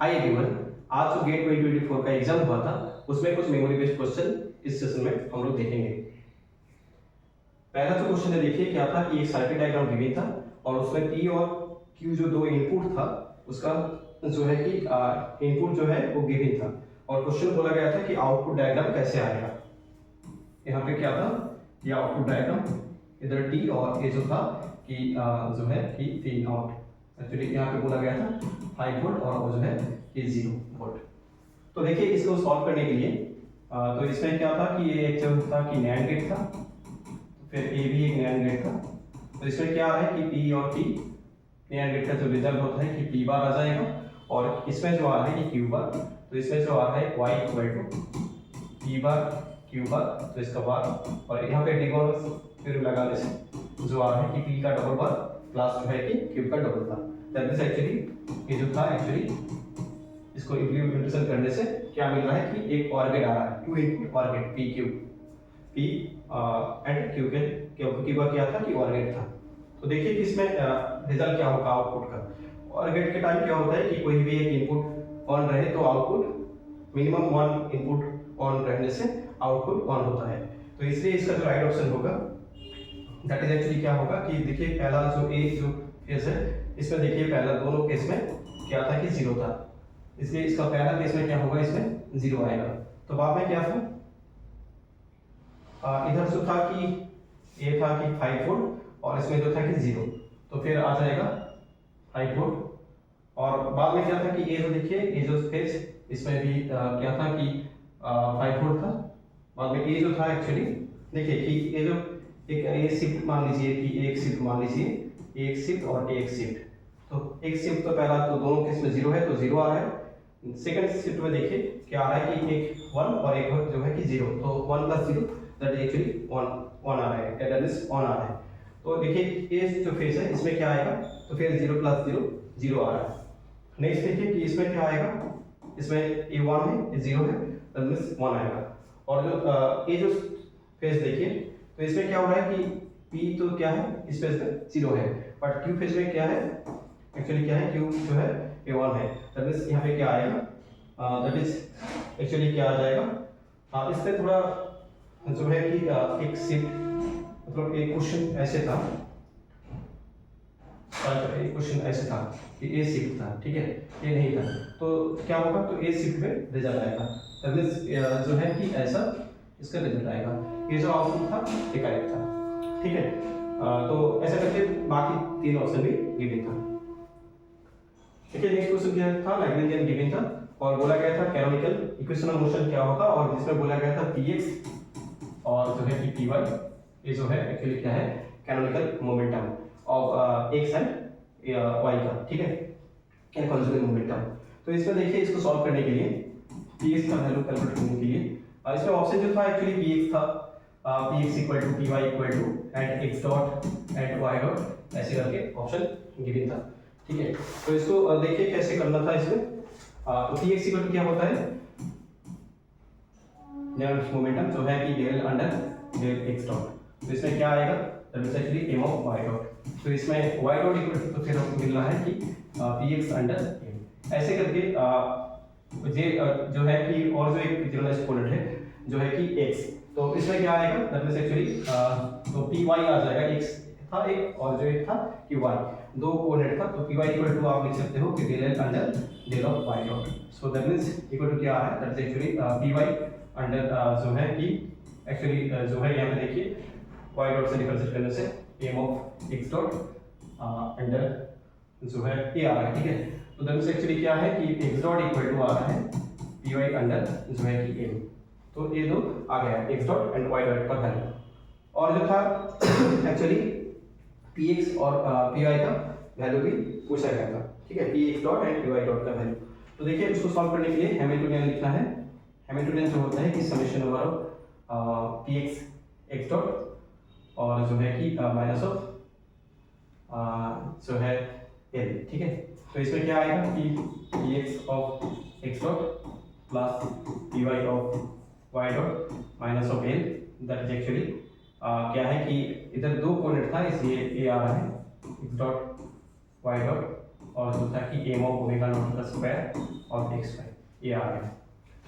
Hi everyone, आज जो gate 2024 का एग्जाम हुआ था उसमें कुछ मेमोरी बेस्ड क्वेश्चन इस सेशन में हम लोग देखेंगे। पहला जो क्वेश्चन है देखिए क्या था कि एक सर्किट डायग्राम गिवन था और उसमें पी और क्यू जो दो इनपुट था उसका जो है कि इनपुट जो है वो गिवन था और क्वेश्चन बोला गया था कि आउटपुट डायग्राम कैसे आएगा। यहाँ पे क्या था कि आउटपुट डायग्राम इधर टी और ये जो था कि जो है कि पी नॉट एक्चुअली यहाँ पे बोला गया था 5 वोल्ट और वो जो है कि 0 वोल्ट। तो देखिए इसको सॉल्व करने के लिए तो इसमें क्या था कि ये एक जो था कि नैंड गेट था, फिर ए भी एक नैंड गेट था। तो इसमें क्या है कि पी और टी नैंड गेट का जो रिजल्ट होता है कि पी बार आ जाएगा और इसमें जो आ रहा है कि क्यू बार, तो इसमें जो आ रहा है y equal to P bar Q bar, तो इसका बार और यहाँ पे डिगोन फिर लगाने से जो आ रहा है कि पी का डबल बार प्लस जो है कि क्यू का double bar. That is actually ये जो था एक्चुअली इसको इंप्लीमेंटेशन करने से क्या मिल रहा है कि एक ऑर गेट आ रहा है, two input or gate P Q, P and Q के क्योंकि वह क्या था कि ऑर गेट था। तो देखिए कि इसमें रिजल्ट क्या होगा आउटपुट का। ऑर गेट के टाइम क्या होता है कि कोई भी एक इनपुट ऑन रहे तो आउटपुट मिनिमम 1 इनपुट ऑन रहने से आउटपुट ऑन होता है। तो इसलिए इसका जो राइट ऑप्शन होगा दैट इज एक्चुअली क्या होगा कि देखिए पहला जो ए जो केस है इसमें देखिए पहला दोनों केस में क्या था कि 0 था, इसलिए इसका पहला केस में क्या होगा इसमें 0 आएगा। तो बाद में क्या था इधर जो था कि ये था कि 5 वोल्ट और इसमें जो था कि 0, तो फिर आ जाएगा 5 वोल्ट और बाद में क्या था कि ये जो देखिए ये जो फेज इसमें भी क्या था कि 5 वोल्ट था। बाद में ये जो था एक्चुअली देखिए कि ये जो एक ये शिफ्ट मान लीजिए कि एक शिफ्ट मान लीजिए एक शिफ्ट और एक शिफ्ट, तो एक शिफ्ट तो पहला तो दोनों केस में 0 है तो 0 आ रहा है। सेकंड शिफ्ट में देखिए क्या आ रहा है कि एक 1 और एक जो है कि 0, तो 1 प्लस 0 दैट इज एक्चुअली 1 आ रहा है, दैट इज 1 आ रहा है। तो देखिए ये जो फेज है इसमें क्या आएगा, तो फिर 0 प्लस 0 0 आ रहा है। नेक्स्ट देखिए कि इसमें क्या आएगा, इसमें ये 1 है ये 0 है दैट मींस 1 आएगा। और जो ये जो फेज देखिए तो इसमें क्या हो रहा है कि P तो क्या है इस फेज में 0 है, बट Q फेज में क्या है एक्चुअली क्या है Q जो है ये 1 है, दैट मींस यहाँ पे क्या आएगा दैट इज एक्चुअली क्या आ जाएगा इससे थोड़ा जो है कि एक शिफ्ट मतलब एक क्वेश्चन ऐसे था, एक क्वेश्चन ऐसे था कि ए शिफ्ट था, ठीक है ये नहीं था, तो क्या होगा तो ए शिफ्ट में रिजल्ट आएगा, दैट मींस जो है कि ऐसा इसका रिजल्ट आएगा। ये जो आउटपुट था ये करेक्ट था, ठीक है। तो ऐसा करके बाकी तीन ऑप्शन भी गिवन था। ठीक है, नेक्स्ट क्वेश्चन क्या था, लैग्रेंजियन गिवन था और बोला गया था कैनोनिकल इक्वेशन ऑफ मोशन क्या होगा, और जिसमें बोला गया था px और जो है कि py, ये जो है एक्चुअली क्या है canonical momentum of x and y का, ठीक है इन कॉन्जुगेट मोमेंटम। तो इसमें देखिए इसको सॉल्व करने के लिए px का वैल्यू कैलकुलेट करने के लिए इसमें ऑप्शन जो था एक्चुअली px था px equal to py equal to and x dot and y dot ऐसे करके ऑप्शन गिवन था, ठीक है। तो इसको देखिए कैसे करना था इसमें। तो px इक्वल टू क्या होता है डेल मोमेंटम जो है कि del under del x dot, तो इसमें क्या आएगा that is actually m of y dot. तो इसमें y डॉट इक्वल टू तो फिर हमको मिल रहा है कि px अंडर m ऐसे करके ये जो है कि और जो एक जनरल एक्सपोनेंट है जो है कि x, तो इसमें क्या आएगा दैट मींस एक्चुअली तो py आ जाएगा, x था एक और जो एक था कि y, दो कोऑर्डिनेट था, तो py इक्वल टू आप लिख सकते हो कि del l under del of y dot. So that means equal to क्या आ रहा है that is actually py under जो है कि एक्चुअली जो है यहाँ पे देखिए y डॉट से रिप्रेजेंट करने से m of x dot under जो है ये आ रहा है, ठीक है। तो दैट मींस एक्चुअली क्या है कि x डॉट इक्वल टू आ रहा है py अंडर जो है कि m, तो ये दो आ गया x dot and y dot का वैल्यू। और जो था एक्चुअली px और py का वैल्यू भी पूछा गया था, ठीक है px dot and py dot का वैल्यू। तो देखिए इसको सॉल्व करने के लिए हैमिल्टनियन लिखना है। हैमिल्टनियन जो होता है कि summation over of px x dot और जो है कि माइनस ऑफ जो है l, ठीक है। तो इसमें क्या आएगा कि px of x dot plus py of y dot minus of l, that is actually क्या है कि इधर दो कोऑर्डिनेट था इसलिए ये आ रहा है x डॉट y डॉट और जो था कि एम ऑफ ओमेगा नॉट का स्क्वायर ऑफ एक्स वाई, ये आ गया।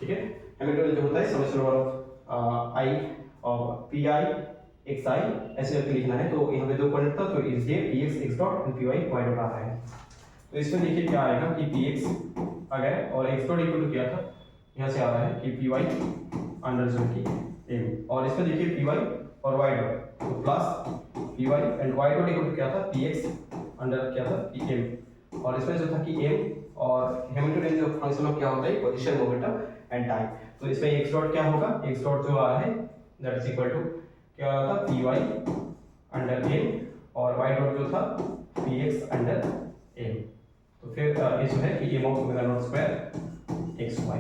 ठीक है, हैमिल्टनियन जो होता है समेशन ऑफ आई और पी आई एक्स आई ऐसे करके लिखना है। तो यहाँ पे दो क्वाड्रेंट था, तो इस ये p x x dot and p y y dot आ रहा है। तो इसमें देखिए क्या आएगा कि पी एक्स आ गया और एक्स डॉट इक्वल टू क्या था, यहाँ से आ रहा है कि पी वाई अंडर जो की एम, और इसमें देखिए पी वाई और वाई डॉट, तो plus P Y and Y dot equal to क्या था, पी एक्स अंडर क्या था, पी एम, और इसमें जो था कि एम और हैमिल्टनियन जो फंक्शन ऑफ क्या होता है, पोजीशन, मोमेंटम एंड टाइम। तो इसमें एक्स डॉट क्या होगा, एक्स डॉट जो आ रहा है दैट इज इक्वल टू क्या होता है, पी वाई अंडर एम, और वाई डॉट जो था पी एक्स अंडर एम। तो फिर ये जो है कि M of omega naught square X Y.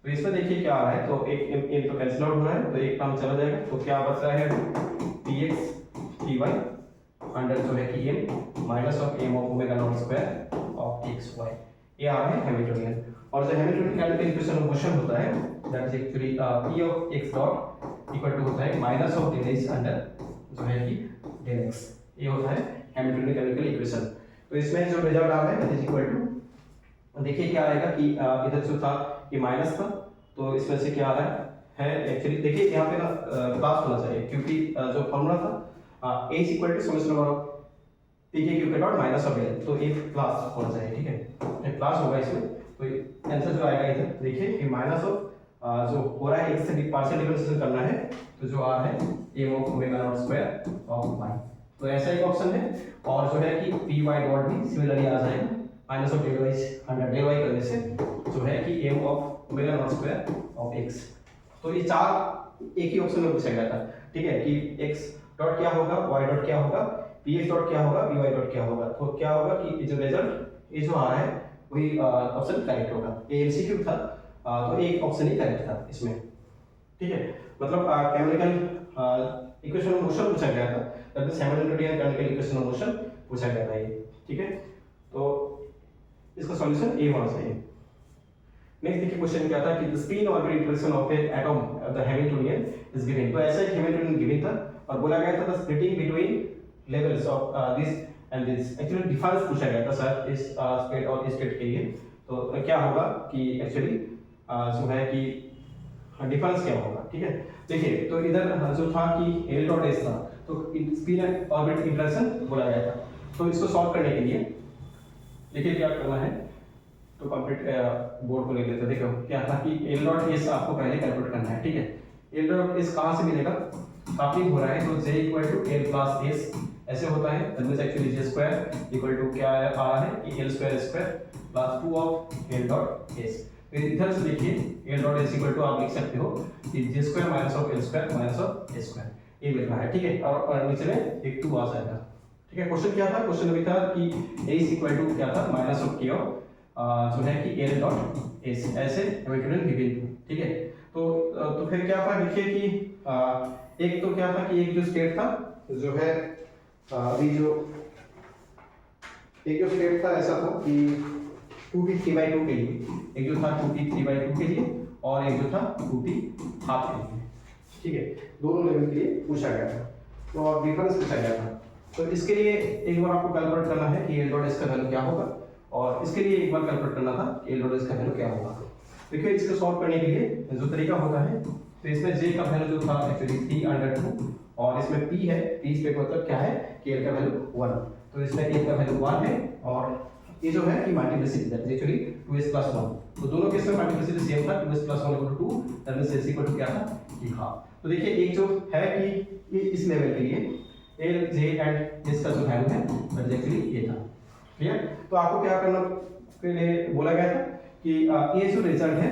तो इसमें देखिए क्या आ रहा है, तो एक एम तो कैंसिल आउट हो रहा है, तो एक काम चला जाएगा, तो क्या बच रहा है, P X P Y under जो है कि M minus of M of omega naught square of X Y, ये आ रहा है हैमिल्टनियन। और जो Hamiltonian canonical equation of motion होता है that is actually P of X dot equal to होता है minus of del H under जो है कि डेल एक्स, ये होता है हैमिल्टनियन कैनोनिकल इक्वेशन। तो इसमें जो रिजल्ट आ रहा है दैट इज इक्वल टू, देखिए क्या आएगा कि इधर जो था ये माइनस था, तो इसमें से क्या आ रहा है एक्चुअली देखिए यहाँ पे ना प्लस होना चाहिए, क्योंकि जो फॉर्मूला था H equal to summation of P K Q K dot minus of एल, तो ये प्लस होना चाहिए। ठीक है, ये प्लस होगा इसमें, तो आंसर जो आएगा इधर देखिए कि माइनस ऑफ जो हो रहा है एक्स से पार्शियल डिफरेंशिएशन करना है, तो जो आ रहा है M of omega naught square of Y, तो ऐसा एक ऑप्शन है। और जो है कि पी वाई डॉट भी सिमिलरली आ जाएगा minus of del Y under del Y करने से जो है कि M of omega naught square of X. तो ये चार एक ही ऑप्शन में पूछा गया था। ठीक है, कि एक्स डॉट क्या होगा, वाई डॉट क्या होगा, पी एक्स डॉट क्या होगा, पी वाई डॉट क्या होगा। तो क्या होगा कि जो रिजल्ट ये जो आ रहा है वही ऑप्शन करेक्ट होगा। ये एमसीक्यू था, तो एक ऑप्शन ही करेक्ट था इसमें। ठीक है, मतलब कैनोनिकल इक्वेशन ऑफ मोशन पूछा गया था, that means Hamiltonian canonical equation of motion पूछा गया था ये। ठीक है, तो इसका सॉल्यूशन ए होना चाहिए। नेक्स्ट देखिए क्वेश्चन क्या था कि the spin orbit interaction of an atom the Hamiltonian is given. तो ऐसा एक हैमिल्टनियन गिवन था और बोला गया था the splitting between levels of this and this. Actually difference पूछा गया था सर इस स्टेट और इस स्टेट के लिए। तो क्या होगा कि एक्चुअली जो है कि डिफरेंस क्या होगा। ठीक है, देखिए तो इधर जो था कि एल डॉट एस था, तो स्पिन ऑर्बिट इंटरेक्शन बोला गया था। तो इसको सॉल्व करने के लिए देखिए क्या करना है, तो कंप्लीट बोर्ड को ले लेते हैं। देखो क्या था कि एल डॉट एस आपको पहले कैलकुलेट करना है। ठीक है, एल डॉट एस कहाँ से मिलेगा, काफी हो रहा है, तो j equal to l plus s ऐसे होता है। That means actually j square equal to क्या आ रहा है कि l square plus 2 of l dot s. फिर इधर से देखिए l dot s equal to आप लिख सकते हो कि j square minus of l square minus of s square, ये मिल रहा है। ठीक है, और नीचे में एक 2 आ जाएगा। ठीक है, क्वेश्चन क्या था, क्वेश्चन अभी था कि a इज इक्वल टू क्या था माइनस ऑफ के ऑफ जो है कि एल डॉट एस ऐसे हैमिल्टनियन गिवन। ठीक है, तो फिर क्या था देखिए कि एक तो क्या था कि एक जो स्टेट था जो है अभी जो एक जो स्टेट था ऐसा था कि 2t 3/2 के लिए, एक जो था 2t 3/2 के लिए और एक जो था 2t हाफ के लिए। ठीक है, दोनों लेवल के लिए पूछा गया था, तो अब डिफरेंस पूछा गया था। तो इसके लिए एक बार आपको कैलकुलेट करना है कि एल डॉट एस का वैल्यू क्या होगा, और इसके लिए एक बार कैलकुलेट करना था कि एल डॉट एस का वैल्यू क्या होगा। देखिए इसको सॉल्व करने के लिए जो तरीका होता है, तो इसमें j का वैल्यू जो था एक्चुअली 3/2 और इसमें p है, p पे मतलब क्या है कि l का वैल्यू 1, तो इसमें l का वैल्यू 1 है और ये जो है कि multiplicity that is actually 2s + 1। तो दोनों केस में मल्टीप्लिसिटी सेम था, 2s + 1 = 2, दैट मींस s = क्या था कि हाफ। तो देखिए एक जो है कि ये इस लेवल के लिए l j एंड s का जो वैल्यू है दैट इज एक्चुअली ये था। क्लियर, तो आपको क्या करना के लिए बोला गया था कि ये जो रिजल्ट है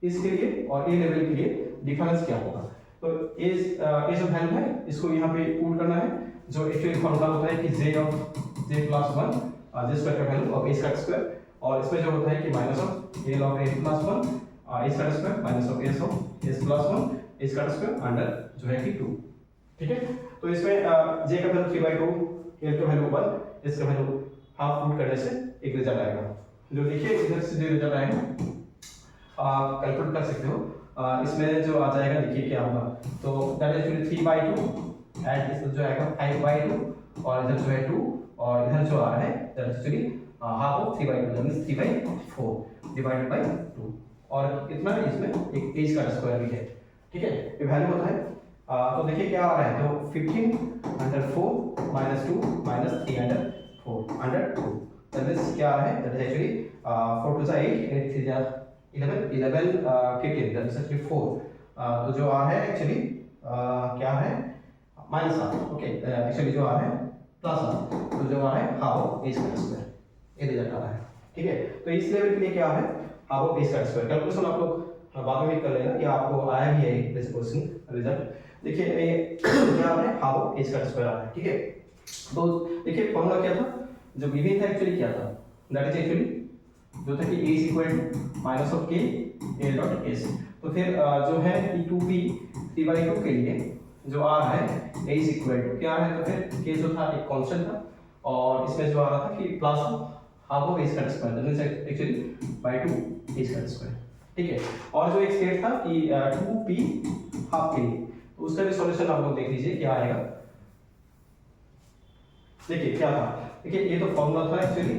इसके लिए और ए लेवल के लिए डिफरेंस क्या होगा। तो ए जो वैल्यू है इसको यहाँ पे पुट करना है, जो एक्चुअली फॉर्मूला होता है कि j of j + 1 j square का वैल्यू ऑफ a स्क्वायर, और इसमें जो होता है कि minus of l of a + 1 a square minus of s of s + 1 a square under जो है कि 2। ठीक है, तो इसमें j का वैल्यू 3/2, l का वैल्यू 1, s का वैल्यू हाफ पुट करने से एक रिजल्ट आएगा। जो देखिए इधर से जो रिजल्ट आएगा आप कैलकुलेट कर सकते हो। इसमें जो आ जाएगा देखिए क्या होगा, तो दैट इज एक्चुअली 3/2 एंड इसमें जो आएगा 5/2 और इधर जो है 2 और इधर जो आ रहा है that is actually half of 3/2 means 3/4 divided by 2 और कितना है इसमें एक एज का स्क्वायर भी है, ठीक है। ये वैल्यू होता है तो देखिए क्या आ रहा है, तो 15/4 माइनस 2 माइनस 3/4 दैट इज क्या आ रहा है, that is actually 4 2 8 8 3 11 11 15 that is actually 4 तो जो आ रहा है एक्चुअली क्या है माइनस हाफ, ओके एक्चुअली जो आ रहा है प्लस हाफ, तो जो आ रहा है हाफ ऑफ ए स्क्वायर, ये रिजल्ट आ रहा है, ठीक है। तो इस लेवल के लिए क्या है half of A square, calculation आप लोग बाद में भी कर लेना, ये आपको आया भी है दिस क्वेश्चन रिजल्ट। देखिए ये क्या आ रहा है हाफ ऑफ ए स्क्वायर आ रहा है, ठीक है। तो देखिए फॉर्मूला क्या था, जो गिवन था एक्चुअली क्या था, दैट इज एक्चुअली जो था कि a is equal to minus of k l dot s, तो फिर जो है p2p 3/2 के लिए जो आ रहा है a इज इक्वल टू क्या है, तो फिर k जो था एक कांस्टेंट था और इसमें जो आ रहा था कि plus half of a square that is actually by 2 a square, ठीक है। और जो एक स्टेट था कि 2p हाफ के लिए, तो उसका भी सॉल्यूशन आप लोग देख लीजिए क्या आएगा। देखिए क्या था, देखिए ये तो फॉर्मूला था actually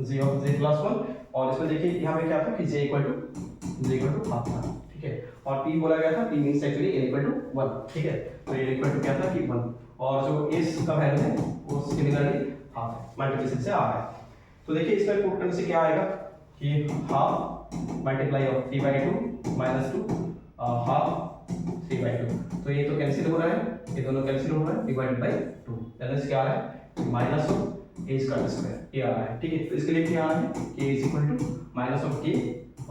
j of j plus 1 और इसमें देखिए यहाँ पे क्या था कि j इक्वल टू हाफ था, ठीक है। और p बोला गया था, p means actually n equal to 1, ठीक है। तो n इक्वल टू क्या था कि 1 और जो s का वैल्यू है वो सिमिलरली हाफ है, मल्टीप्लिकेशन से आ रहा है। तो देखिए इसमें पुट करने से क्या आएगा कि half multiply of 3/2 minus 2 half 3/2, तो ये तो कैंसिल हो रहा है, ये दोनों कैंसिल हो रहा है डिवाइडेड बाय 2 दैट इज क्या आ रहा है माइनस ऑफ ए स्क्वायर ये आ रहा है, ठीक है। तो इसके लिए क्या आ रहा है k is equal to minus of k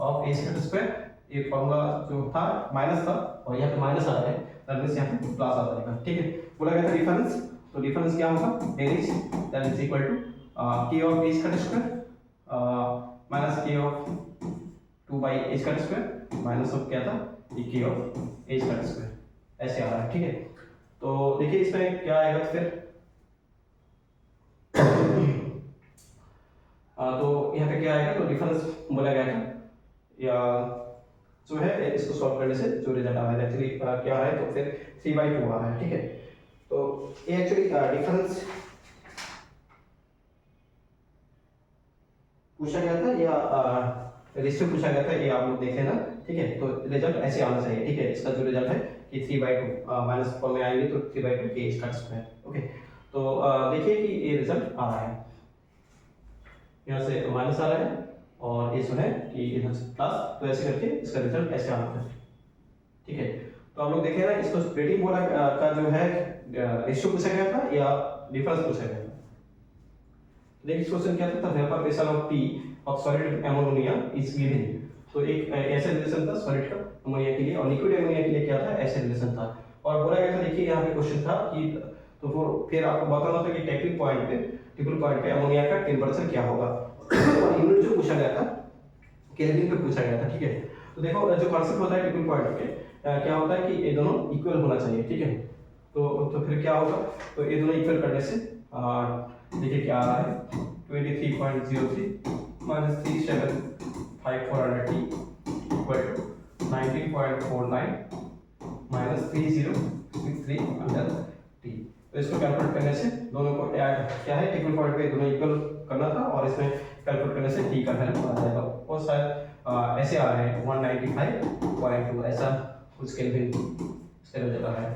of A square, ये फॉर्मूला जो था माइनस था और यहाँ पे माइनस आ रहा है दैट मींस यहाँ पे प्लस आ जाएगा, ठीक है। बोला गया था डिफरेंस, तो डिफरेंस क्या होगा there is that is equal to k of A square minus k of 2/a square minus of क्या था k ऑफ a स्क्वायर, ऐसे आ रहा है, ठीक है। तो देखिए इसमें क्या आएगा फिर तो यहाँ पे क्या आएगा, तो डिफरेंस बोला गया था या जो है इसको सॉल्व करने से जो रिजल्ट आ रहा है एक्चुअली क्या है, तो फिर 3/2 आ रहा है, ठीक है। तो ये एक्चुअली डिफरेंस पूछा गया था या रेशियो पूछा गया था, ये आप लोग देख लेना, ठीक है। तो रिजल्ट ऐसे आना चाहिए, ठीक है। इसका जो रिजल्ट है कि 3/2 माइनस फॉर्म में आएंगे तो 3/2 के स्क्वायर, ओके। तो देखिए कि ये रिजल्ट आ रहा है, यहाँ से माइनस आ रहा है और ये जो है कि इधर से प्लस, तो ऐसे करके इसका रिजल्ट ऐसे आना है, ठीक है। तो आप लोग देखें ना, इसको स्प्लिटिंग बोला का जो है रेशियो पूछा गया था या डिफरेंस पूछा गया था। देखिए इस क्वेश्चन क्या था, vapour pressure of P of solid ammonia is given, तो एक ऐसा रिलेशन था सॉलिड का अमोनिया के लिए और लिक्विड अमोनिया के लिए क्या था ऐसा रिलेशन था और बोला गया था, देखिए यहाँ पे क्वेश्चन था कि तो वो फिर आपको बताना था कि टिपिकल पॉइंट पे अमोनिया का टेंपरेचर क्या होगा और यूनिट जो पूछा गया था केल्विन पे पूछा गया था, ठीक है। तो देखो जो कांसेप्ट होता है टिपिकल पॉइंट पे क्या होता है कि ये दोनों इक्वल होना चाहिए, ठीक है। तो फिर क्या होगा, तो ये दोनों इक्वल करने से देखिए क्या आ रहा है 23.03 minus 375400 t equal to 19.49 minus 3063 t। तो इसको कैलकुलेट करने से दोनों को क्या है टिपिकल पॉइंट पे दोनों इक्वल करना था और इसमें कैलकुलेट करने से t का वैल्यू आ जाएगा और शायद ऐसे आ रहे हैं 195.2 ऐसा कुछ केल्विन इसका रिजल्ट आ रहा है,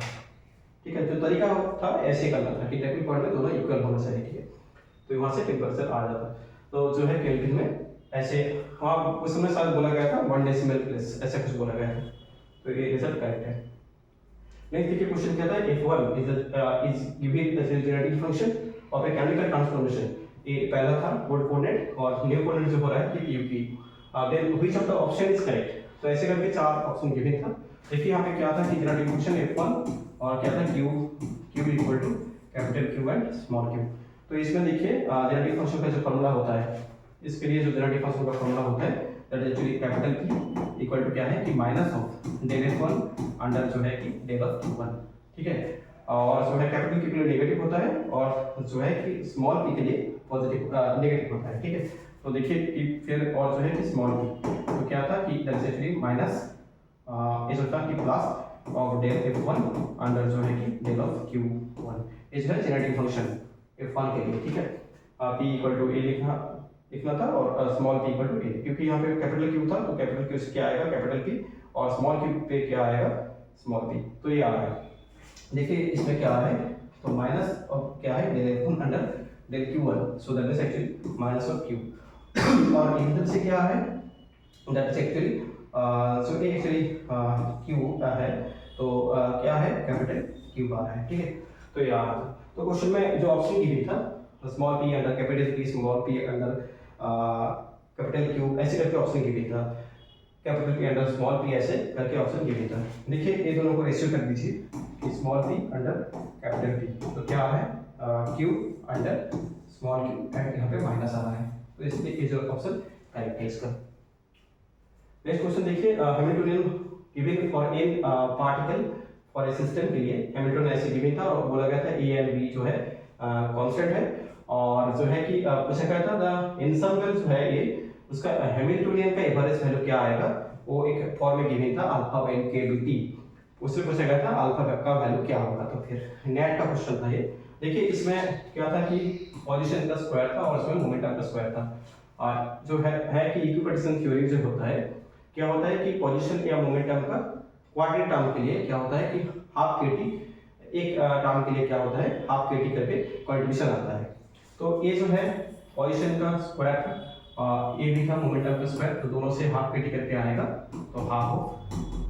ठीक है। जो तरीका था ऐसे करना था कि टिपिकल पॉइंट में दोनों इक्वल होना चाहिए, ठीक है। तो वहां से टेंपरेचर आ जाता, तो जो है केल्विन में ऐसे हाँ उस समय शायद बोला गया था 1 डेसिमल प्लेस ऐसा कुछ बोला गया था, तो ये रिजल्ट करेक्ट है। नेक्स्ट देखिए क्वेश्चन क्या था, F1 is given as a generating function of a chemical transformation, ये पहला था बोल्ड कोऑर्डिनेट और न्यू कोऑर्डिनेट जो हो रहा है कि QP, then which of the option is correct, तो ऐसे करके चार ऑप्शन गिवन था। देखिए यहाँ पे क्या था कि जनरेटिंग फंक्शन F1 और क्या था Q equal to capital Q and small q। तो इसमें देखिए जनरेटिंग फंक्शन का जो फॉर्मूला होता है, इसके लिए जो जनरेटिंग फंक्शन का फॉर्मूला होता है that is actually capital P equal to क्या है कि minus of del F1 under जो है कि डेल ऑफ Q1, ठीक है। और जो है कैपिटल Q के लिए नेगेटिव होता है और जो है कि स्मॉल p के लिए पॉजिटिव नेगेटिव होता है, ठीक है। तो देखिए कि फिर और जो है कि स्मॉल p तो क्या था कि that is actually minus is होता कि plus of del F1 under जो है कि डेल ऑफ Q1, इज है जनरेटिंग फंक्शन F1 के लिए, ठीक है। p इक्वल टू a लिखा लिखना था और small p equal to a, क्योंकि यहाँ पे कैपिटल Q था तो कैपिटल Q से क्या आएगा कैपिटल P और स्मॉल q पे क्या आएगा स्मॉल p, तो ये आ रहा है। देखिए इसमें क्या है तो माइनस और क्या है del F1 under del Q1, so that is actually minus of Q और इधर से क्या है दैट इज एक्चुअली सो ये एक्चुअली Q है तो क्या है कैपिटल Q आ रहा है, ठीक है। तो ये आ रहा था, तो क्वेश्चन में जो ऑप्शन गिवन था small p under capital P small p under capital Q ऐसे करके ऑप्शन गिवन था, capital P under small p ऐसे करके ऑप्शन गिवन था। देखिए ये दोनों को रेशियो कर दीजिए कि small p under capital P, तो क्या है Q under small q and यहाँ पे माइनस आ रहा है, तो इसलिए ये जो ऑप्शन करेक्ट है इसका। नेक्स्ट क्वेश्चन देखिए Hamiltonian given for an particle for a system के लिए हैमिल्टन ऐसे गिवन था और बोला गया था ए एंड बी जो है कांस्टेंट है और जो है कि पूछा गया था द एनसेंबल जो है ये उसका हैमिल्टोनियन का एवरेज वैल्यू क्या आएगा, वो एक फॉर्म में गिवन था alpha n k b t, उससे पूछा गया था अल्फा का वैल्यू क्या होगा। तो फिर नेट का क्वेश्चन था ये। देखिए इसमें क्या था कि पोजीशन का स्क्वायर था और इसमें मोमेंटम का स्क्वायर था, और जो है कि इक्विपोटेंशियल थ्योरी जो होता है क्या होता है कि पोजीशन या मोमेंटम का क्वाड्रेटिक टर्म के लिए क्या होता है कि हाफ kt, एक टर्म के लिए क्या होता है हाफ kt करके कंट्रीब्यूशन आता है। तो ये जो है पोजीशन का स्क्वायर था, ये भी था मोमेंटम का स्क्वायर, तो दोनों से हाफ kt करके आएगा, तो हाफ ऑफ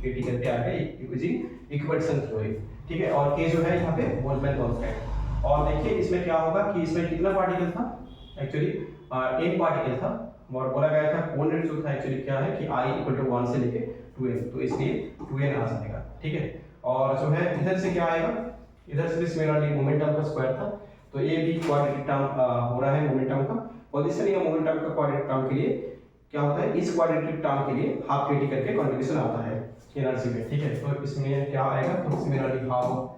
kt करके आएगा यूजिंग इक्विपोटेंशियल थ्योरी, ठीक है। और k जो है यहाँ पे बोल्ट्जमैन कांस्टेंट। और देखिए इसमें क्या होगा कि इसमें कितना पार्टिकल था, एक्चुअली एक पार्टिकल था और बोला गया था कोऑर्डिनेट जो था एक्चुअली क्या है कि i इक्वल टू 1 से लेके 2n, तो इसलिए 2n आ जाएगा, ठीक है। और जो है इधर से क्या आएगा, इधर से सिमिलरली मोमेंटम का स्क्वायर था, तो ये भी क्वाड्रेटिक टर्म हो रहा है मोमेंटम का। पोजीशन या मोमेंटम का क्वाड्रेटिक टर्म के लिए क्या होता है, इस क्वाड्रेटिक टर्म के लिए हाफ kt करके कंट्रीब्यूशन आता है एनर्जी में, ठीक है। तो इसमें क्या आएगा, तो सिमिलरली हाफ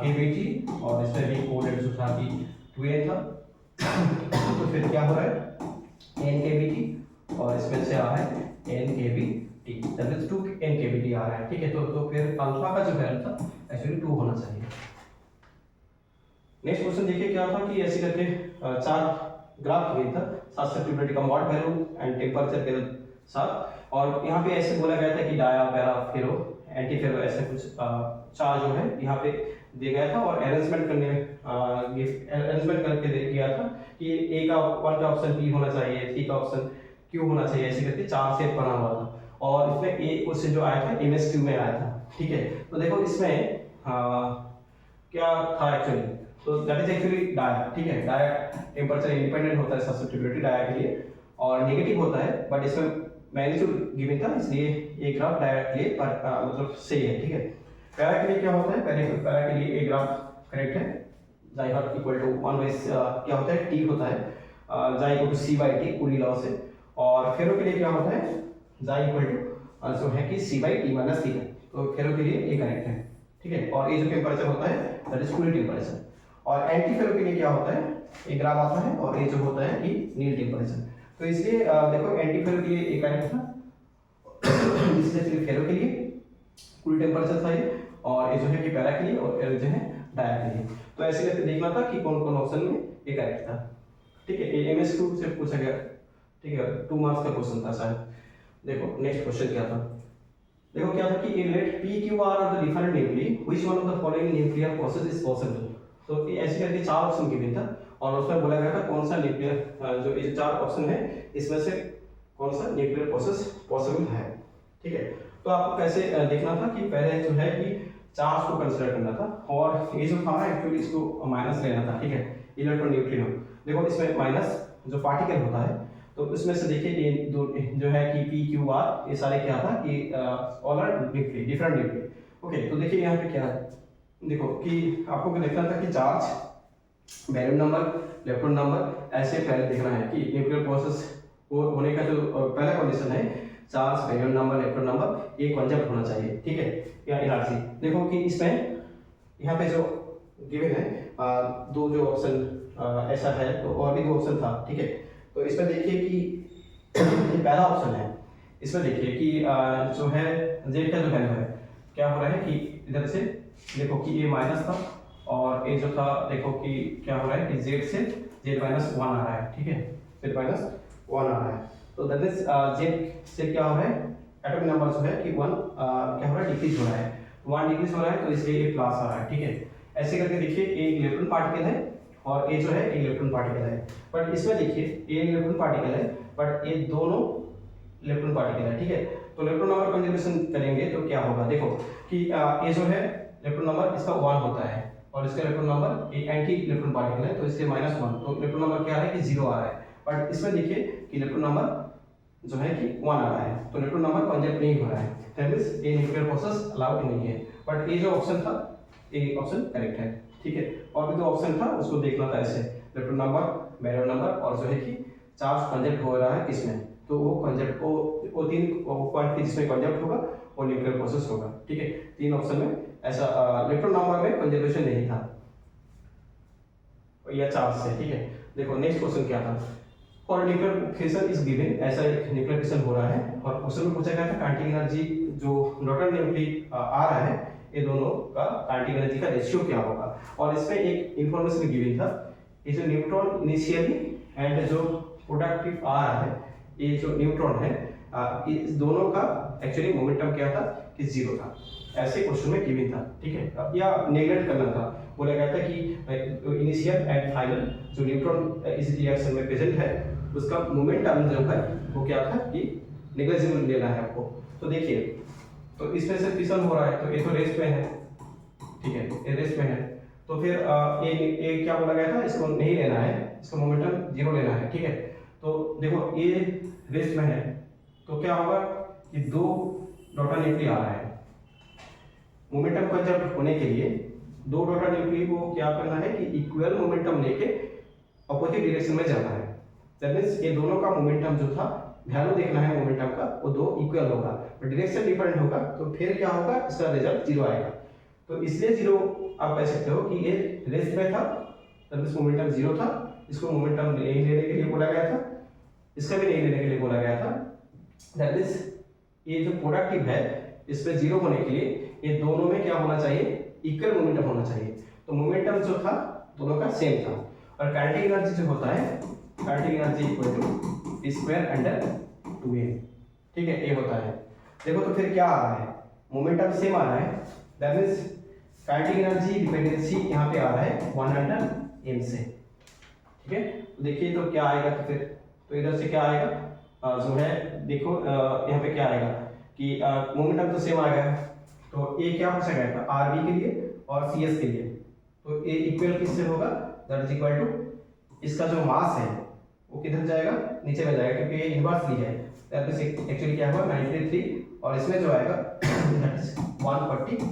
kbt और इसमें भी कोऑर्डिनेट जो था कि 2n था, तो फिर क्या हो रहा है n kbt और इसमें से आ रहा है n kbt, that is 2 n kbt आ रहा है, ठीक है। तो फिर अल्फा का जो वैल्यू था एक्चुअली 2 होना चाहिए। नेक्स्ट क्वेश्चन देखिए क्या था कि ऐसे करके चार ग्राफ दिया था साथ ट्यूबिलिटी का मॉड वैल्यू एंड टेम्परेचर के साथ, और यहाँ पे ऐसे बोला गया था कि डाया पैरा फेरो एंटी फेरो ऐसे कुछ चार जो है यहाँ पे दिया गया था और अरेंजमेंट करके दिया था कि ए का 1 का ऑप्शन बी होना चाहिए, 3 का ऑप्शन क्यू होना चाहिए, ऐसे करके चार सेट बना हुआ था। और इसमें ए क्वेश्चन जो आया था एमएसक्यू में आया था, ठीक है। तो देखो इसमें क्या था एक्चुअली, तो दैट इज एक्चुअली डाया, ठीक है। डाया टेम्परेचर इंडिपेंडेंट होता है सब्स्टिट्यूटेबिलिटी डाया के लिए और नेगेटिव होता है, बट इसमें मैग्नीट्यूड गिवन था इसलिए ये ग्राफ डाया के लिए मतलब सही है, ठीक है। पैरा के लिए क्या होता है, पैरा के लिए ए ग्राफ करेक्ट है, जाई हॉट इक्वल टू 1 क्या होता है टी होता है जाई equal to C by T पूरी लॉ से, और फेरो के लिए क्या होता है जाई इक्वल टू जो है कि सी बाई टी माइनस टी है, तो फेरो के लिए ए करेक्ट है, ठीक है। और ये जो टेम्परेचर होता है दैट इज कूलिंग टेम्परेचर, और एंटी फेरो के लिए क्या होता है एक ग्राफ आता है और ये जो होता है कि नील टेम्परेचर, तो इसलिए देखो एंटी फेरो के लिए एक करेक्ट था इसलिए फेरो के लिए कूल टेम्परेचर था ये, और ये जो है कि पैरा के लिए और जो है डाया के लिए। तो ऐसे करके देखना था कि कौन कौन ऑप्शन में ये करेक्ट था, ठीक है। एमएस2 से पूछा गया, ठीक है, 2 मार्क्स का क्वेश्चन था शायद। देखो नेक्स्ट क्वेश्चन क्या था, देखो क्या था कि in let p q r are the different nuclei which one of the following nuclear process is possible. तो ये ऐसे करके चार ऑप्शन गिवन था और उसमें बोला गया था कौन सा न्यूक्लियर जो ये चार ऑप्शन है इसमें से कौन सा न्यूक्लियर प्रोसेस पॉसिबल है, ठीक है। तो आपको कैसे देखना था कि पहले जो है कि चार्ज को कंसीडर करना था और ये जो था एक्चुअली इसको माइनस लेना था, ठीक है, इलेक्ट्रॉन न्यूट्रिनो। देखो इसमें माइनस जो पार्टिकल होता है तो इसमें से देखिए ये दो जो है कि पी क्यू आर ये सारे क्या था कि all are nuclear different nuclear, okay. तो देखिए यहाँ पे क्या है, देखो कि आपको क्या देखना था कि charge barium number electron number ऐसे पहले देखना है कि न्यूक्लियर प्रोसेस होने का जो पहला कंडीशन है charge barium number electron number ये कॉन्सेप्ट होना चाहिए, ठीक है, या एनर्जी। देखो कि इसमें यहाँ पे जो गिवन है दो जो ऑप्शन ऐसा है तो और भी दो ऑप्शन था, ठीक है। तो इसमें देखिए कि ये पहला ऑप्शन है, इसमें देखिए कि जो है जेड का जो वैल्यू है क्या हो रहा है कि इधर से देखो कि ये माइनस था और ये जो था देखो कि क्या हो रहा है कि जेड से जेड माइनस 1 आ रहा है, ठीक है, जेड माइनस 1 आ रहा है। तो दैट इज जेड से क्या हो रहा है, एटॉमिक नंबर जो है कि 1 क्या हो रहा है, डिक्रीज हो रहा है। 1 डिक्रीज हो रहा है तो इसलिए ये प्लस आ रहा है, ठीक है। ऐसे करके देखिए ए एक इलेक्ट्रॉन पार्टिकल है और ए जो है इलेक्ट्रॉन पार्टिकल है, बट इसमें देखिए ए इलेक्ट्रॉन पार्टिकल है बट ये दोनों इलेक्ट्रॉन पार्टिकल है, ठीक है। तो इलेक्ट्रॉन नंबर कंजर्वेशन करेंगे तो क्या होगा, देखो कि ये जो है इलेक्ट्रॉन नंबर इसका 1 होता है और इसका इलेक्ट्रॉन नंबर एक एंटी इलेक्ट्रॉन पार्टिकल है तो इससे -1, तो इलेक्ट्रॉन नंबर क्या है कि 0 आ रहा है। बट इसमें देखिए कि इलेक्ट्रॉन नंबर जो है कि 1 आ रहा है, तो इलेक्ट्रॉन नंबर कंजर्व नहीं हो रहा है, दैट मींस ये न्यूक्लियर प्रोसेस अलाउड नहीं है। बट ये जो ऑप्शन था ये ऑप्शन करेक्ट है, ठीक है। और भी जो ऑप्शन था उसको देखना था ऐसे, इलेक्ट्रॉन नंबर, बैरियर नंबर और जो है कि चार्ज कंजर्व हो रहा है किसमें, तो वो कंजर्व वो तीन पॉइंट के जिसमें कंजर्व होगा वो न्यूक्लियर प्रोसेस होगा, ठीक है। तीन ऑप्शन में ऐसा इलेक्ट्रॉन नंबर में कंजर्वेशन नहीं था या चार्ज से, ठीक है। देखो नेक्स्ट क्वेश्चन क्या था, for nuclear fission is given, ऐसा एक न्यूक्लियर फिशन हो रहा है और क्वेश्चन में पूछा गया था काइनेटिक एनर्जी जो डॉटर न्यूक्ली आ रहा है ये दोनों का काइनेटिक एनर्जी का रेशियो क्या होगा। और इसमें एक इंफॉर्मेशन गिवन था, ये जो न्यूट्रॉन इनिशियली एंड जो प्रोडक्टिव आ रहा है, ये जो न्यूट्रॉन है इस दोनों का एक्चुअली मोमेंटम क्या था कि 0 था, ऐसे क्वेश्चन में गिवन था, ठीक है। या नेगलेक्ट करना था, बोला गया था कि इनिशियल एंड फाइनल जो न्यूट्रॉन इस रिएक्शन में प्रेजेंट है उसका मोमेंटम जो है वो क्या था कि नेग्लिजिबल लेना है आपको। तो देखिए तो इसमें से फिशन हो रहा है तो ये तो रेस्ट में है, ठीक है, ये रेस्ट में है, तो फिर ये क्या बोला गया था, इसको नहीं लेना है, इसका मोमेंटम 0 लेना है, ठीक है। तो देखो ये रेस्ट में है तो क्या होगा कि 2 डॉटर न्यूक्ली आ रहा है, मोमेंटम कंजर्व होने के लिए 2 डॉटर न्यूक्ली को क्या करना है कि इक्वल मोमेंटम लेके अपोजिट डायरेक्शन में जाना है, दैट मींस ये दोनों का मोमेंटम जो था वैल्यू देखना है मोमेंटम का, वो 2 इक्वल होगा, बट डायरेक्शन डिफरेंट होगा तो फिर क्या होगा, इसका रिजल्ट 0 आएगा। तो इसलिए 0 आप कह सकते हो कि ये रेस्ट में था, दैट मींस मोमेंटम 0 था, इसको मोमेंटम नहीं लेने के लिए बोला गया था, इसका भी नहीं लेने के लिए बोला गया था, दैट मींस ये जो प्रोडक्टिव है इस पे 0 होने के लिए ये दोनों में क्या होना चाहिए, इक्वल मोमेंटम होना चाहिए। तो मोमेंटम जो था दोनों का सेम था। और काइनेटिक एनर्जी जो होता है, kinetic energy equal to square under 2a, ठीक है, ये होता है। देखो तो फिर क्या आ रहा है, मोमेंटम सेम आ रहा है, that means kinetic energy dependency यहाँ पे आ रहा है 1 अंडर m से, ठीक है। तो देखिए तो क्या आएगा, तो फिर तो इधर से क्या आएगा जो है, देखो यहाँ पे क्या आएगा कि मोमेंटम तो सेम आ गया, तो ए क्या पूछा गया था, आरबी के लिए और सीएस के लिए, तो ए इक्वल किससे होगा, दैट इज इक्वल टू इसका जो मास है वो किधर जाएगा, नीचे में जाएगा क्योंकि ये इन्वर्सली है, दैट मींस एक्चुअली क्या होगा 93 और इसमें जो आएगा दैट इज 141,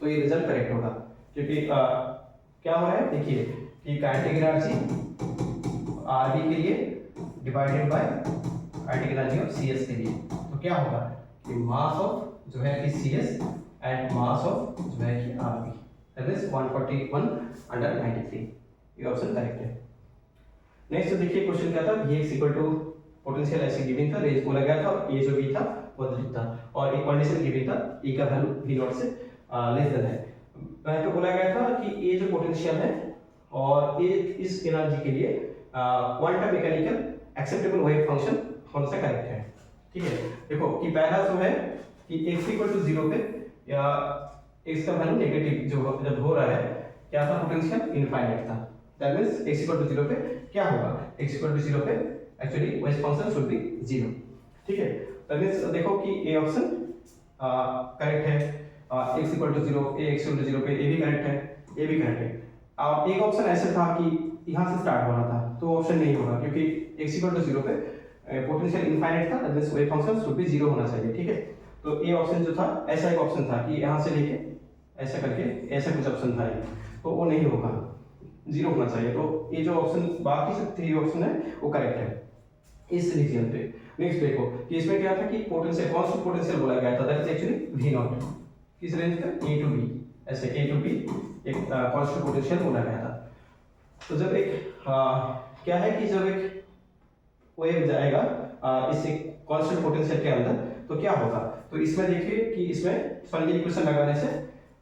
तो ये रिजल्ट करेक्ट होगा क्योंकि क्या हो रहा है, देखिए कि काइनेटिक एनर्जी आरबी के लिए divided by kinetic energy of CS के लिए, तो क्या होगा कि मास ऑफ जो है कि सीएस एंड मास ऑफ जो है कि आरबी, दैट इज 141 अंडर 93, ये ऑप्शन करेक्ट है। नेक्स्ट देखिए क्वेश्चन क्या था, Vx इक्वल टू पोटेंशियल ऐसे गिवन था, रेंज बोला गया था और ये जो V था पॉजिटिव था और एक कंडीशन गिवन था E का वैल्यू V0 से लेस देन है। पहले तो बोला गया था कि ये जो पोटेंशियल है और ये इस एनर्जी के लिए quantum mechanical acceptable wave function कौन सा करेक्ट है, ठीक है। देखो कि पहला जो है कि x इक्वल टू 0 पे या x का वैल्यू नेगेटिव जो जब हो रहा है क्या था, पोटेंशियल इनफाइनाइट था, that means x equal to 0 पे क्या होगा, x इक्वल टू 0 पे actually wave function should be 0, ठीक है। दैट मींस देखो कि ए ऑप्शन करेक्ट है, x equal to 0, a x equal to 0 पे ए भी करेक्ट है, ए भी करेक्ट है। एक ऑप्शन ऐसे था कि यहाँ से स्टार्ट हो रहा था तो ऑप्शन नहीं होगा क्योंकि x इक्वल टू 0 पे पोटेंशियल इनफाइनाइट था, that means wave function should be 0 होना चाहिए, ठीक है। तो ए ऑप्शन जो था ऐसा एक ऑप्शन था कि यहाँ से लेके ऐसा करके ऐसा कुछ ऑप्शन था, तो वो नहीं होगा, 0 होना चाहिए। तो ये जो ऑप्शन बाकी सब 3 ऑप्शन है वो करेक्ट है इस रीजन पे। नेक्स्ट देखो कि इसमें क्या था कि पोटेंशियल कांस्टेंट पोटेंशियल बोला गया था, दैट इज एक्चुअली V0 किस रेंज पे, a टू b, ऐसे a टू b एक कांस्टेंट पोटेंशियल बोला गया था। तो जब एक क्या है कि जब एक वेव जाएगा इस कांस्टेंट पोटेंशियल के अंदर तो क्या होगा, तो इसमें देखिए कि इसमें स्पंजिंग इक्वेशन लगाने से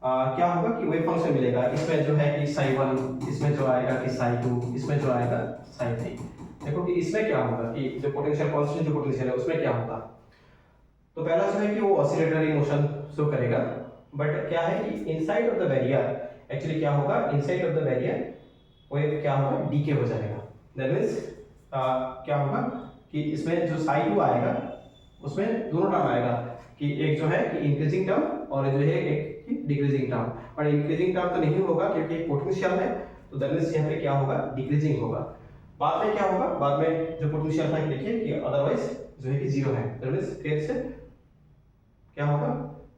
क्या होगा कि वेव फंक्शन मिलेगा, इसमें जो है कि psi 1, इसमें जो आएगा कि psi 2, इसमें जो आएगा psi 3, देखो कि इसमें क्या होगा कि जो पोटेंशियल कांस्टेंट जो पोटेंशियल है उसमें क्या होगा। तो पहला जो है कि वो ऑसिलेटरी मोशन शो करेगा, बट क्या है कि inside of the barrier actually क्या होगा, इनसाइड ऑफ द बैरियर वो क्या होगा, डीके हो जाएगा। दैट मींस क्या होगा कि इसमें जो साइड टू आएगा उसमें दोनों टर्म आएगा कि एक जो है कि इंक्रीजिंग टर्म और जो है एक डिक्रीजिंग टर्म। पर इंक्रीजिंग टर्म तो नहीं होगा क्योंकि पोटेंशियल है, तो दैट मींस यहाँ पे क्या होगा, डिक्रीजिंग होगा। बाद में क्या होगा, बाद में जो पोटेंशियल था देखिए कि अदरवाइज जो है कि जीरो है, दैट मींस फिर से क्या होगा,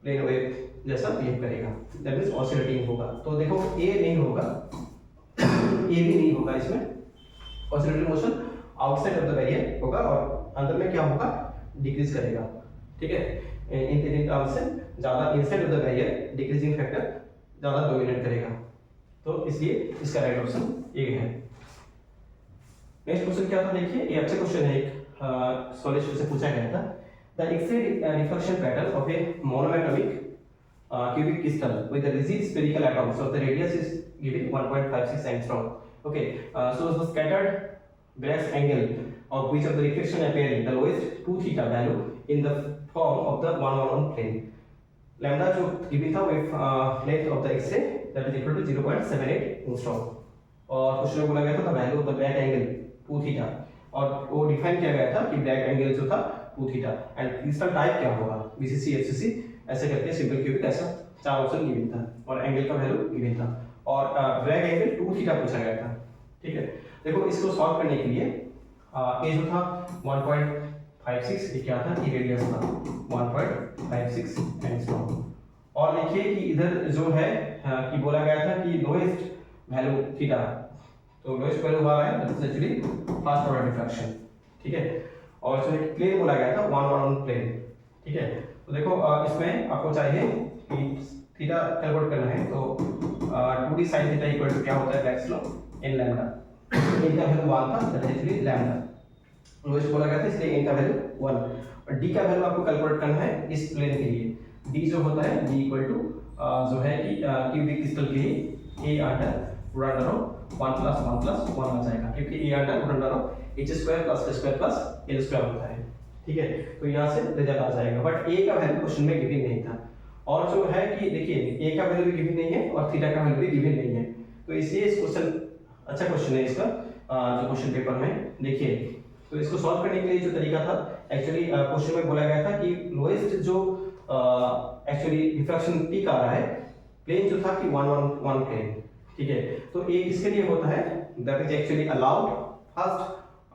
प्लेन वेव जैसा बिहेव करेगा, दैट मींस ऑसिलेटिंग होगा। तो देखो ए नहीं होगा, ए भी नहीं होगा, इसमें oscillatory motion outside of the barrier होगा और अंदर में क्या होगा, डिक्रीज करेगा। ठीक है, इन टर्म्स से ज्यादा inside of the barrier decreasing factor ज्यादा डोमिनेट करेगा, तो इसलिए इसका राइट ऑप्शन ए है। नेक्स्ट क्वेश्चन क्या था देखिए, ये अच्छा क्वेश्चन है, एक सॉल्यूशन से पूछा गया था। The X-ray reflection pattern of a monoatomic cubic crystal with a rigid spherical atom, so the radius is given 1.56 angstrom. Okay, so the scattered Bragg's angle of which of the reflection appearing the lowest 2 theta value in the form of the 111 plane. Lambda जो given था with length of the X-ray that is equal to 0.78 angstrom. और question में बोला गया था the value of the Bragg angle 2 theta और वो define किया गया था कि Bragg angle जो था 2 theta and crystal type क्या होगा, BCC FCC ऐसे करके सिंपल क्यूबिक ऐसा चार ऑप्शन गिवन था और एंगल का वैल्यू गिवन था और ब्रैग एंगल 2 थीटा पूछा गया था। ठीक है, देखो इसको सॉल्व करने के लिए ये जो था 1.56 ये क्या था, कि रेडियस था 1.56 एंगस्ट्रॉम। और देखिए कि इधर जो है कि बोला गया था कि लोएस्ट वैल्यू थीटा, तो लोएस्ट वैल्यू आ रहा है that is actually fast order diffraction. ठीक है, और जो है प्लेन बोला गया था 111 प्लेन। ठीक है, तो देखो इसमें आपको चाहिए कि थीटा कैलकुलेट करना है, तो 2d sin theta equal to क्या होता है, Black's law n lambda. n का वैल्यू 1 था, that is actually lambda lowest बोला गया था, इसलिए n का वैल्यू 1 और d का वैल्यू आपको कैलकुलेट करना है इस प्लेन के लिए। d जो होता है d इक्वल टू जो है कि क्यूबिक क्रिस्टल के लिए a under root under of 1 + 1 + 1 आ जाएगा, क्योंकि a under root under of h square + k square + l square होता है। ठीक है, तो यहाँ से रिजल्ट आ जाएगा, बट ए का वैल्यू क्वेश्चन में गिवन नहीं था और जो है कि देखिए ए का वैल्यू भी गिवन नहीं है और थीटा का वैल्यू भी गिवन नहीं है, तो इसलिए इस क्वेश्चन अच्छा क्वेश्चन है इसका जो क्वेश्चन पेपर में देखिए। तो इसको सॉल्व करने के लिए जो तरीका था, एक्चुअली क्वेश्चन में बोला गया था कि लोएस्ट जो एक्चुअली रिफ्रैक्शन पीक आ रहा है प्लेन जो था कि 111 प्लेन। ठीक है, तो ए किसके लिए होता है, that is actually allowed first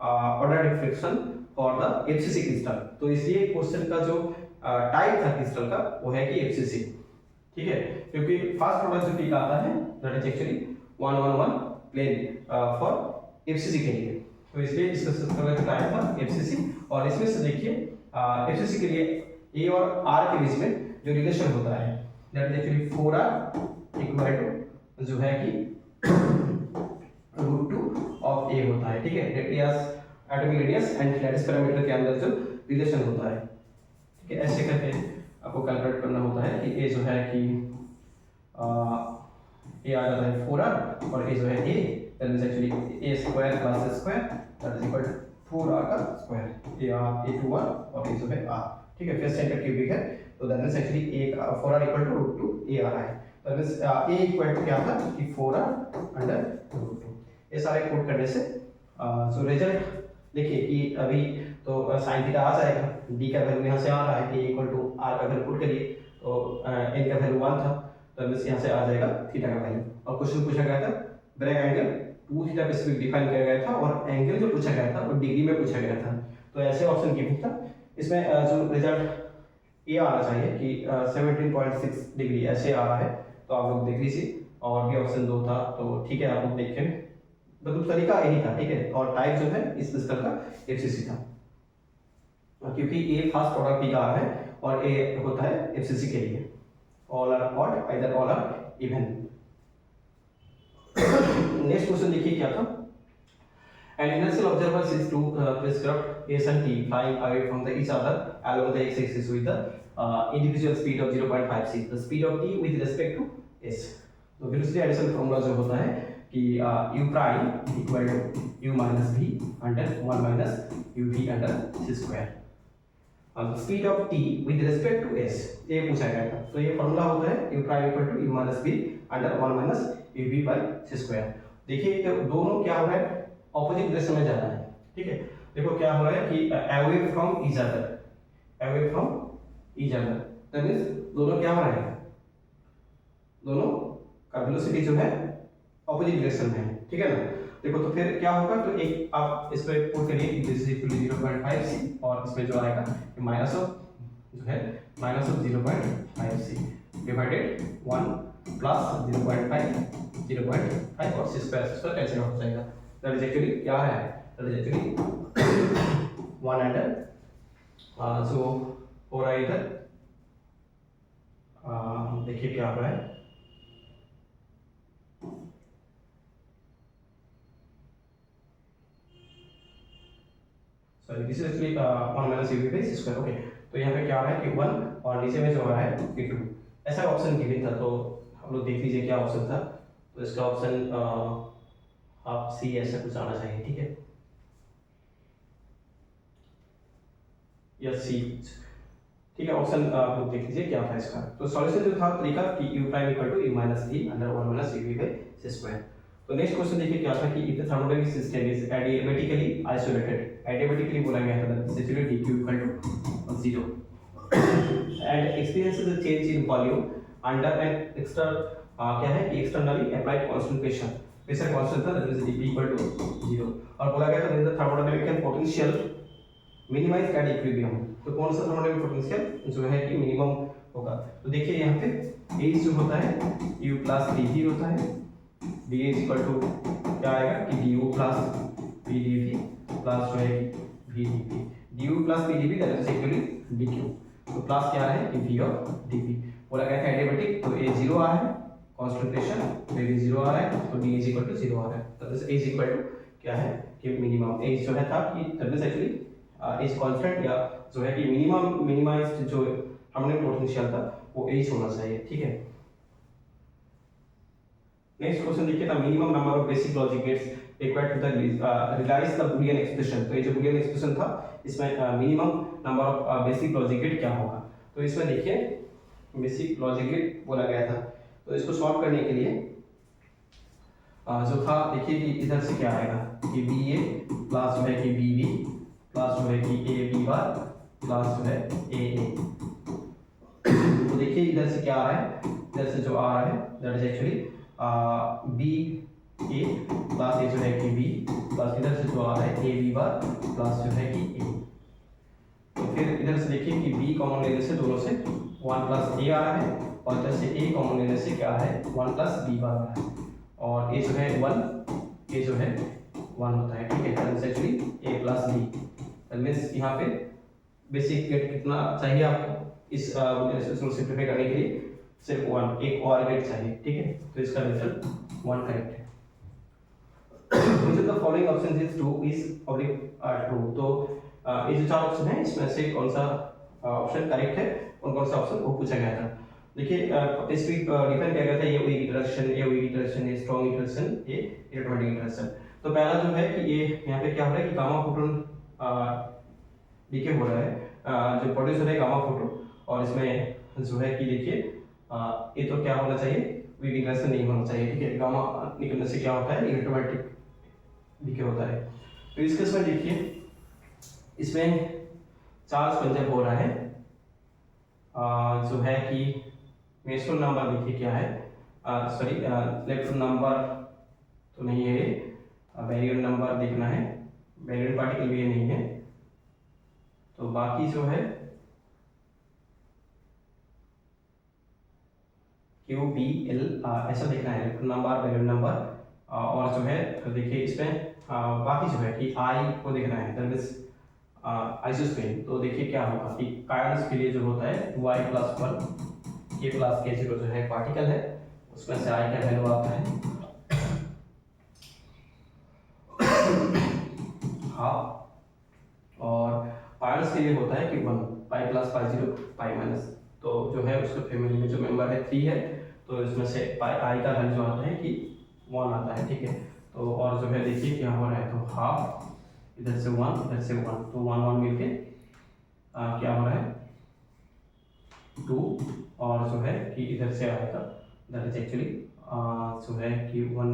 order reflection for the FCC crystal. तो इसलिए क्वेश्चन का जो टाइप था क्रिस्टल का वो है कि एफसीसी। ठीक है, क्योंकि फर्स्ट ऑर्डर जो पीक आता है that is actually 111 plane for FCC के लिए, तो इसलिए इसका सिस्टम का जो टाइप था एफसीसी। और इसमें से देखिए एफसीसी के लिए ए और आर के बीच में जो रिलेशन होता है that is actually 4r equal to जो है कि √2 ऑफ ए होता है। ठीक है, radius atomic radius and lattice parameter के अंदर जो रिलेशन होता है। ठीक है, ऐसे करके आपको कैलकुलेट करना होता है कि ए जो है कि ए आ जाता है 4r और ए जो है a that is actually a square + square that is equal to 4r का स्क्वायर, a2r और ए जो है r। ठीक है, फिर सेंटर क्यूबिक है, तो that is actually a 4r equal to √2 a आ रहा है, that is a equal to क्या था कि 4r अंडर √2। ये सारे कोड करने से जो रिजल्ट देखिए कि अभी तो sin थीटा आ जाएगा, d का वैल्यू यहाँ से आ रहा है कि इक्वल टू r का वैल्यू पुट करिए तो n का वैल्यू 1 था, तो बस यहाँ से आ जाएगा थीटा का वैल्यू। और क्वेश्चन पूछा गया था ब्रैग एंगल 2 थीटा पे स्पेसिफिक डिफाइन किया गया था और एंगल जो पूछा गया था वो डिग्री में पूछा गया था, तो ऐसे ऑप्शन गिवन था। इसमें जो रिजल्ट ये आना चाहिए कि 17.6 डिग्री ऐसे आ रहा है, तो आप लोग देख लीजिए। और भी ऑप्शन 2 था, तो ठीक है आप लोग देखें, मतलब तरीका यही था। ठीक है, और टाइप जो है इस क्रिस्टल का एफसीसी था, क्योंकि ए फर्स्ट ऑर्डर पी का है और ए होता है एफसीसी के लिए, all are odd either all are even. Next question देखिए क्या था, an inertial observer sees two spacecraft S and T flying away from each other along the x-axis with the individual speed of 0.56, the speed of T with respect to S। तो velocity addition formula जो होता है कि u prime equal to u minus v under 1 minus uv under c square. Speed of t with respect to s ये पूछा गया था। तो ये फॉर्मूला होता है u prime equal to u minus v under 1 minus uv by c square. देखिए तो दोनों क्या हो रहा है, ऑपोजिट डायरेक्शन में जा रहा है, ठीक है। देखो क्या हो रहा है कि away from each other, away from each other, that means दोनों क्या हो रहा है, दोनों का वेलोसिटी जो है ऑपोजिट डायरेक्शन में है, ठीक है ना। देखो तो फिर क्या होगा, तो एक आप इस पे पुट करिए this is equal to 0.5 c और इसमें जो आएगा माइनस ऑफ जो है minus of 0.5 c divided 1 plus 0.5 और c स्क्वायर कैंसिल हो जाएगा। दैट इज एक्चुअली क्या है, दैट इज एक्चुअली 1 अंडर जो हो रहा है इधर, देखिए क्या हो रहा है, sorry this is actually 1 minus uv by c square. Okay, तो यहाँ पे क्या हो रहा है कि 1 और नीचे में जो हो रहा है कि 2, ऐसा ऑप्शन गिवन था। तो हम लोग देख लीजिए क्या ऑप्शन था। तो इसका ऑप्शन आप सी ऐसा कुछ आना चाहिए, ठीक है, या सी, ठीक है। ऑप्शन आप लोग देख लीजिए क्या था इसका। तो सॉल्यूशन जो था तरीका कि u prime equal to u minus v under 1 minus uv by c square. तो नेक्स्ट क्वेश्चन देखिए क्या था कि if the thermodynamic system is adiabatically isolated, adiabatically बोला गया था that is dq equal to 0 and experiences a change in volume under an external क्या है कि externally applied constant pressure constant था that is dp equal to 0 और बोला गया था the thermodynamic potential minimise at equilibrium. तो कौन सा थर्मोडायनामिक पोटेंशियल जो है कि मिनिमम होगा। तो देखिए यहाँ पे a जो होता है u प्लस dv होता है, d इज इक्वल टू क्या आएगा कि du plus p dv plus जो है v dp, du plus p dv that is equally dq। तो प्लस क्या है कि v और dp बोला गया था एडियाबेटिक, तो a 0 आ रहा है कांस्टेंट प्रेशर, तो ये 0 आ रहा है, तो d इज इक्वल टू 0 आ रहा है। तो this a is equal to क्या है कि मिनिमम a जो है था कि that is actually is constant या जो है कि मिनिमम मिनिमाइज्ड जो हमने पोटेंशियल था वो h होना चाहिए, ठीक है। नेक्स्ट क्वेश्चन देखिए the minimum number of basic logic gates required to the realise the Boolean expression. तो ये जो बूलियन एक्सप्रेशन था इसमें minimum number of basic logic gate क्या होगा। तो इसमें देखिए बेसिक लॉजिक गेट बोला गया था। तो इसको सॉल्व करने के लिए जो था देखिए कि इधर से क्या आएगा कि बी ए प्लस जो है कि बी बी प्लस जो है कि ए बी बार प्लस जो है ए ए। तो देखिए इधर से क्या आ रहा है, इधर से जो आ रहा है that is actually b a plus a जो है कि बी प्लस इधर से जो आ रहा है ए बी बार प्लस जो है कि ए। तो फिर इधर से देखिए कि बी कॉमन लेने से दोनों से 1 प्लस ए आ रहा है और इधर से ए कॉमन लेने से क्या है 1 प्लस बी बार आ रहा है और ए जो है 1, ए जो है 1 होता है, ठीक है। That is actually A plus B. That means यहाँ पे बेसिक गेट कितना चाहिए आपको इस इसको सिंपलीफाई करने के लिए, सिर्फ 1, एक और गेट चाहिए, ठीक है। तो इसका रिजल्ट 1 करेक्ट है। which of the following options is true is true। तो ये जो 4 ऑप्शन है इसमें से कौन सा ऑप्शन करेक्ट है और कौन सा ऑप्शन वो पूछा गया था। देखिए स्पीड डिफाइन किया गया था, ये हुई इंटरेक्शन, ये हुई इंटरेक्शन, ये स्ट्रॉन्ग इंटरेक्शन, ये इलेक्ट्रोमैग्नेटिक इंटरेक्शन। तो पहला जो है कि ये यहाँ पे क्या हो रहा है कि गामा फोटोन डीके हो रहा है, जो प्रोड्यूस हो रहा है गामा फोटोन, और इसमें जो है कि देखिए ये तो क्या होना चाहिए, वीक इंटरेक्शन नहीं होना चाहिए, ठीक है। गामा निकलने से क्या होता है इलेक्ट्रोमैग्नेटिक डीके होता है। तो इस केस में देखिए इसमें चार्ज पंजर हो रहा है, जो है कि मेसोन नंबर देखिए क्या है, सॉरी इलेक्ट्रॉन नंबर तो नहीं है, बैरियर नंबर देखना है, बैरियर पार्टिकल भी नहीं है। तो बाकी जो है क्यू बी एल ऐसा देखना है, इलेक्ट्रॉन नंबर, बैरियर नंबर, और जो है तो देखिए इसमें बाकी जो है कि आई को देखना है, दैट मींस आइसोस्पेन। तो देखिए क्या होगा कि कायन्स के लिए जो होता है 2i+1 k प्लस k0 जो है पार्टिकल है, उसमें से i का वैल्यू आता है हाफ, और पायर्स के लिए होता है कि 1 pi plus pi 0 pi minus. तो जो है उसके फैमिली में जो मेंबर है 3 है, तो इसमें से पाई i का वैल्यू जो आता है कि 1 आता है, ठीक है। तो और जो है देखिए क्या हो रहा है, तो हाफ इधर से 1 इधर से 1, तो 1 1 मिलके क्या हो रहा है 2, और जो है कि इधर से आएगा दैट इज एक्चुअली जो है कि 1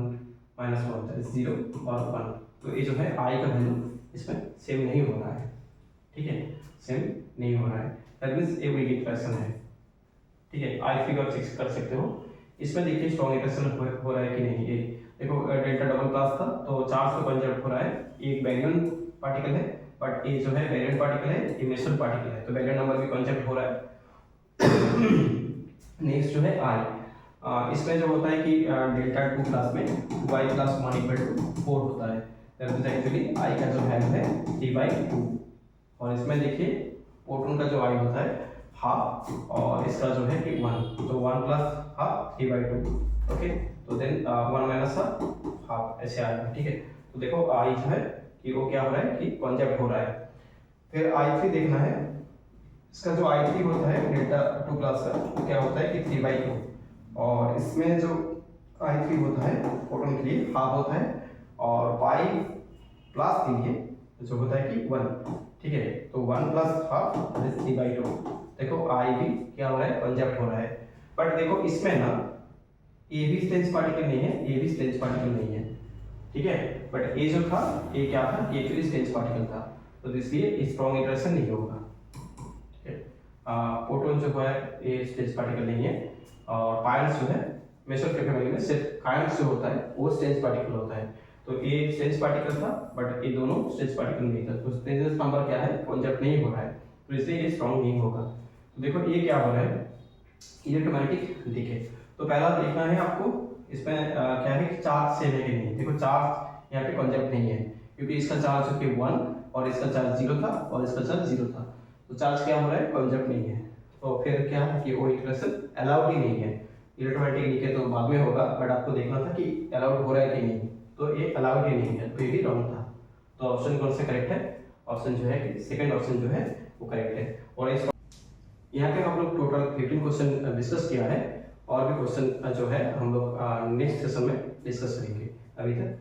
माइनस 1 दैट इज 0 और 1। तो ये जो है आई का वैल्यू इसमें सेम नहीं हो रहा है, ठीक है, सेम नहीं हो रहा है, that means a weak interaction है, ठीक है। आई फिगर चेक कर सकते हो। इसमें देखिए स्ट्रॉन्ग इंटरेक्शन हो रहा है कि नहीं। ये देखो डेल्टा डबल क्लास था तो चार्ज का कंजर्व हो रहा है, एक बैरियन पार्टिकल है, बट ये जो है बैरियन पार्टिकल है, ये मेसल पार्टिकल है, तो बैरियन नंबर भी कंजर्व हो रहा है। नेक्स्ट जो है आई, इसमें जो होता है कि डेल्टा 2 क्लास में y प्लस 1 इक्वल टू 4 होता है, दैट इज एक्चुअली आई का जो वैल्यू है 3/2। और इसमें देखिए प्रोटॉन का जो आई होता है हाफ, और इसका जो है कि 1, तो 1 प्लस हाफ 3/2, ओके। तो देन 1 माइनस हाफ ऐसे आएगा, ठीक है। तो देखो आई जो है कि वो क्या हो रहा है कि कॉन्जेक्ट हो रहा है। फिर I3 देखना है, इसका जो I3 होता है डेल्टा 2 क्लास का, तो क्या होता है कि 3/2, और इसमें जो I3 होता है प्रोटॉन के लिए हाफ होता है, और पाई प्लस के लिए जो होता है कि 1, ठीक है। तो 1 प्लस हाफ 3/2। देखो आई भी क्या हो रहा है कंजप्ट हो रहा है, बट देखो इसमें ना ए भी स्ट्रेंथ पार्टिकल नहीं है, ए भी स्ट्रेंथ पार्टिकल नहीं है, ठीक है। बट ए जो था ये क्या था, ये एक्चुअली स्ट्रेंथ पार्टिकल था, तो इसलिए स्ट्रॉन्ग इंटरेक्शन नहीं होगा, ठीक है। प्रोटॉन जो है ये स्ट्रेंथ पार्टिकल नहीं है, और पायन्स जो है मेसर के फैमिली में सिर्फ कायन्स जो होता है वो स्ट्रेंथ पार्टिकल होता है, तो ये स्ट्रेंथ पार्टिकल था बट ये दोनों स्ट्रेंथ पार्टिकल नहीं था, तो स्ट्रेंथ नंबर क्या है कंजप्ट नहीं हो रहा है, तो इसलिए ये स्ट्रॉन्ग नहीं होगा। तो देखो ये क्या हो रहा है इलेक्ट्रोमैग्नेटिक दिखे। तो पहला देखना है आपको इसमें क्या है कि चार्ज सेम है कि नहीं। देखो चार्ज यहाँ पे कंजप्ट नहीं है, क्योंकि इसका चार्ज जो कि 1 और इसका चार्ज 0 था और इसका चार्ज 0 था, तो चार्ज क्या हो रहा है कंजप्ट नहीं है। तो फिर क्या है कि वो इंटरेक्शन अलाउड ही नहीं है। इलेक्ट्रोमैग्नेटिक डीके तो बाद में होगा, बट आपको देखना था कि अलाउड हो रहा है कि नहीं, तो ये अलाउड ही नहीं है, तो ये भी रॉन्ग था। तो ऑप्शन कौन सा करेक्ट है, ऑप्शन जो है कि सेकंड ऑप्शन जो है वो करेक्ट है। और इस यहाँ पे हम लोग टोटल 15 क्वेश्चन डिस्कस किया है, और भी क्वेश्चन जो है हम लोग नेक्स्ट सेशन में डिस्कस करेंगे। अभी तक